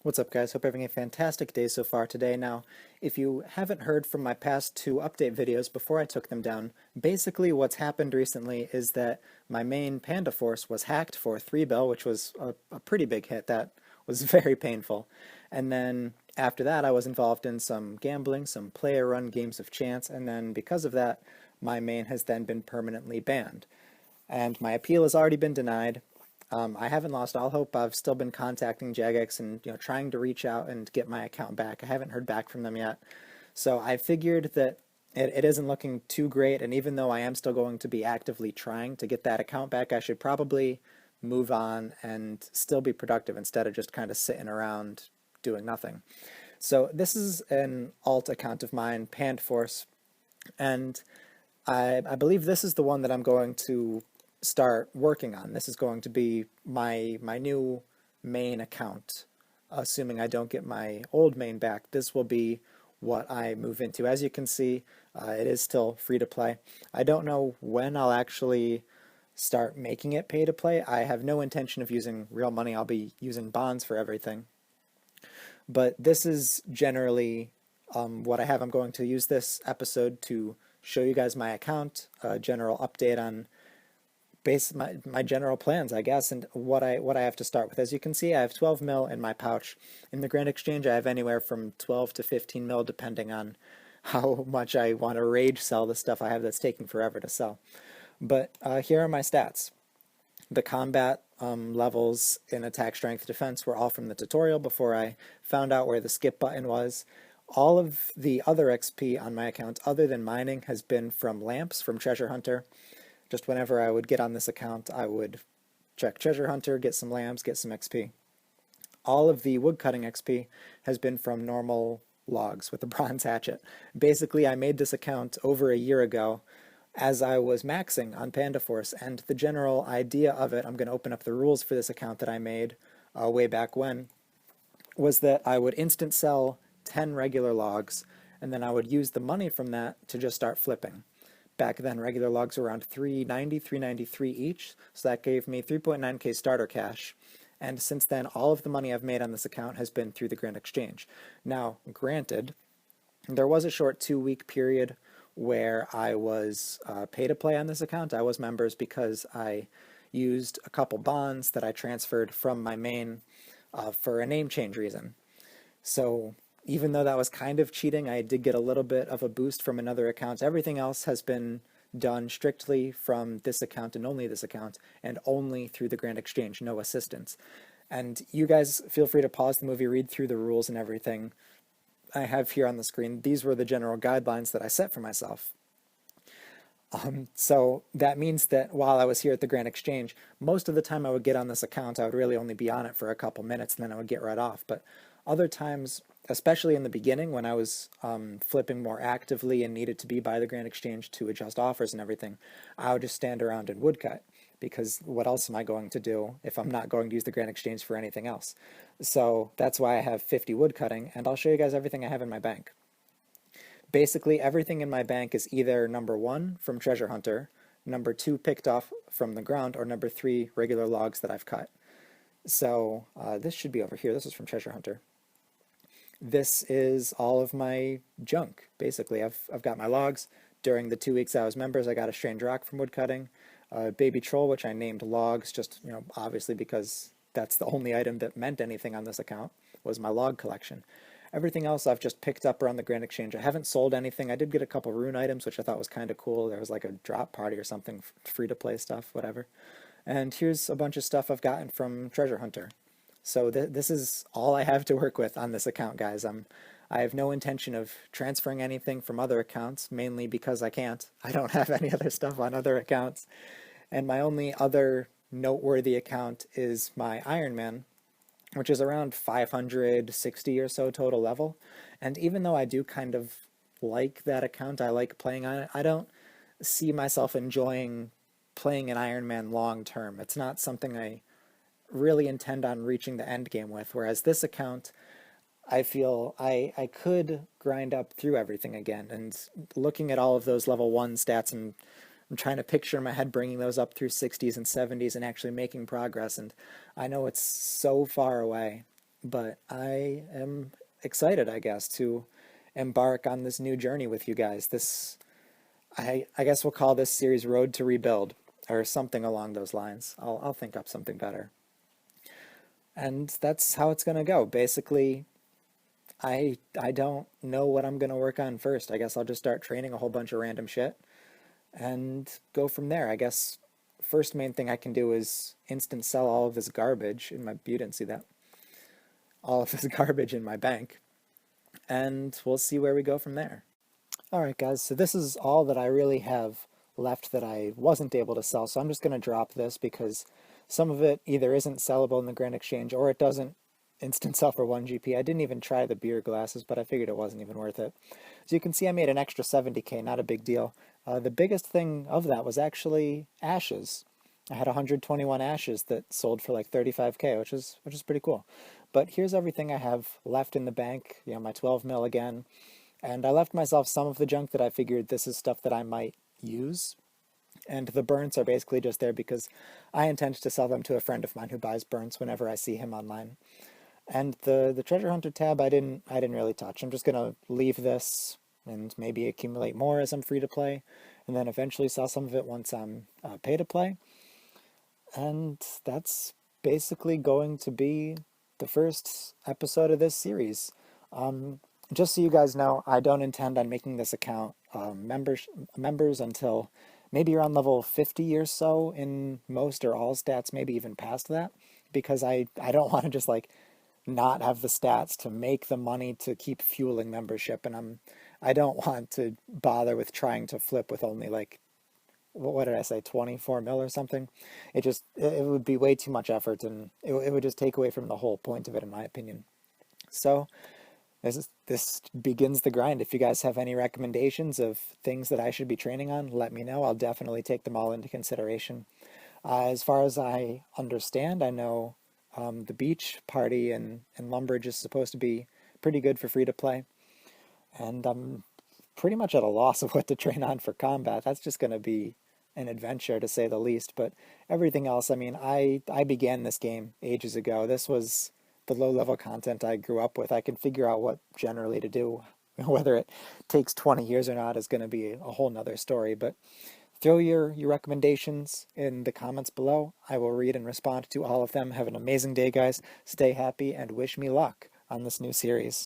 What's up, guys? Hope you're having a fantastic day so far today. Now, if you haven't heard from my past two update videos before I took them down, basically what's happened recently is that my main PandaForce was hacked for 3 bill, which was a pretty big hit. That was very painful. And then after that, I was involved in some gambling, some player-run games of chance, and then because of that, my main has then been permanently banned. And my appeal has already been denied. I haven't lost all hope. I've still been contacting Jagex and trying to reach out and get my account back. I haven't heard back from them yet. So I figured that it isn't looking too great, and even though I am still going to be actively trying to get that account back, I should probably move on and still be productive instead of just kind of sitting around doing nothing. So this is an alt account of mine, PandaForce, and I believe this is the one that I'm going to start working on. This is going to be my new main account. Assuming I don't get my old main back, this will be what I move into. As you can see, it is still free to play. I don't know when I'll actually start making it pay to play. I have no intention of using real money. I'll be using bonds for everything. But this is generally what I have. I'm going to use this episode to show you guys my account, a general update on my general plans, I guess, and what I have to start with. As you can see, I have 12 mil in my pouch. In the Grand Exchange, I have anywhere from 12 to 15 mil, depending on how much I want to rage sell the stuff I have that's taking forever to sell. But here are my stats. The combat levels in attack, strength, defense were all from the tutorial before I found out where the skip button was. All of the other XP on my account, other than mining, has been from lamps, from Treasure Hunter. Just whenever I would get on this account, I would check Treasure Hunter, get some lamps, get some XP. All of the woodcutting XP has been from normal logs with the bronze hatchet. Basically, I made this account over a year ago as I was maxing on PandaForce, and the general idea of it, I'm going to open up the rules for this account that I made way back when, was that I would instant sell 10 regular logs, and then I would use the money from that to just start flipping. Back then, regular logs were around 390, 393 each, so that gave me 3.9k starter cash. And since then, all of the money I've made on this account has been through the Grand Exchange. Now, granted, there was a short 2-week period where I was pay to play on this account. I was members because I used a couple bonds that I transferred from my main for a name change reason. So even though that was kind of cheating, I did get a little bit of a boost from another account. Everything else has been done strictly from this account and only this account, and only through the Grand Exchange, no assistance. And you guys feel free to pause the movie, read through the rules and everything I have here on the screen. These were the general guidelines that I set for myself. So that means that while I was here at the Grand Exchange, most of the time I would get on this account, I would really only be on it for a couple minutes and then I would get right off. But other times, especially in the beginning when I was flipping more actively and needed to be by the Grand Exchange to adjust offers and everything, I would just stand around and woodcut, because what else am I going to do if I'm not going to use the Grand Exchange for anything else? So that's why I have 50 woodcutting, and I'll show you guys everything I have in my bank. Basically, everything in my bank is either number 1 from Treasure Hunter, number 2 picked off from the ground, or number 3 regular logs that I've cut. So this should be over here. This is from Treasure Hunter. This is all of my junk, basically. I've got my logs. During the 2 weeks I was members, I got a strange rock from woodcutting, baby troll, which I named logs, just obviously because that's the only item that meant anything on this account, was my log collection. Everything else I've just picked up around the Grand Exchange. I haven't sold anything. I did get a couple rune items, which I thought was kind of cool. There was like a drop party or something, free-to-play stuff, whatever. And here's a bunch of stuff I've gotten from Treasure Hunter. So this is all I have to work with on this account, guys. I have no intention of transferring anything from other accounts, mainly because I can't. I don't have any other stuff on other accounts. And my only other noteworthy account is my Iron Man, which is around 560 or so total level. And even though I do kind of like that account, I like playing on it, I don't see myself enjoying playing an Iron Man long term. It's not something I really intend on reaching the end game with, whereas this account, I feel I could grind up through everything again. And looking at all of those level 1 stats, and I'm trying to picture in my head bringing those up through 60s and 70s and actually making progress, and I know it's so far away, but I am excited, I guess, to embark on this new journey with you guys. I guess we'll call this series Road to Rebuild or something along those lines. I'll think up something better. And that's how it's going to go. Basically, I don't know what I'm going to work on first. I guess I'll just start training a whole bunch of random shit and go from there. I guess first main thing I can do is instant sell all of this garbage in my, you didn't see that, all of this garbage in my bank, and we'll see where we go from there. All right, guys, so this is all that I really have left that I wasn't able to sell, so I'm just going to drop this because some of it either isn't sellable in the Grand Exchange or it doesn't instant sell for 1 GP. I didn't even try the beer glasses, but I figured it wasn't even worth it. So you can see I made an extra 70K, not a big deal. The biggest thing of that was actually ashes. I had 121 ashes that sold for like 35K, which is pretty cool. But here's everything I have left in the bank, my 12 mil again. And I left myself some of the junk that I figured this is stuff that I might use. And the burns are basically just there because I intend to sell them to a friend of mine who buys burns whenever I see him online. And the treasure hunter tab I didn't really touch. I'm just gonna leave this and maybe accumulate more as I'm free to play, and then eventually sell some of it once I'm pay to play. And that's basically going to be the first episode of this series. Just so you guys know, I don't intend on making this account members until maybe around level 50 or so in most or all stats, maybe even past that, because I don't want to just like not have the stats to make the money to keep fueling membership, and I don't want to bother with trying to flip with only like, what did I say, 24 mil or something. It would be way too much effort, and it would just take away from the whole point of it, in my opinion. So this begins the grind. If you guys have any recommendations of things that I should be training on, let me know. I'll definitely take them all into consideration. As far as I understand, I know the beach party and Lumbridge is supposed to be pretty good for free to play. And I'm pretty much at a loss of what to train on for combat. That's just going to be an adventure, to say the least. But everything else, I mean, I began this game ages ago. This was the low-level content I grew up with. I can figure out what generally to do. Whether it takes 20 years or not is going to be a whole nother story. But throw your recommendations in the comments below. I will read and respond to all of them. Have an amazing day, guys. Stay happy and wish me luck on this new series.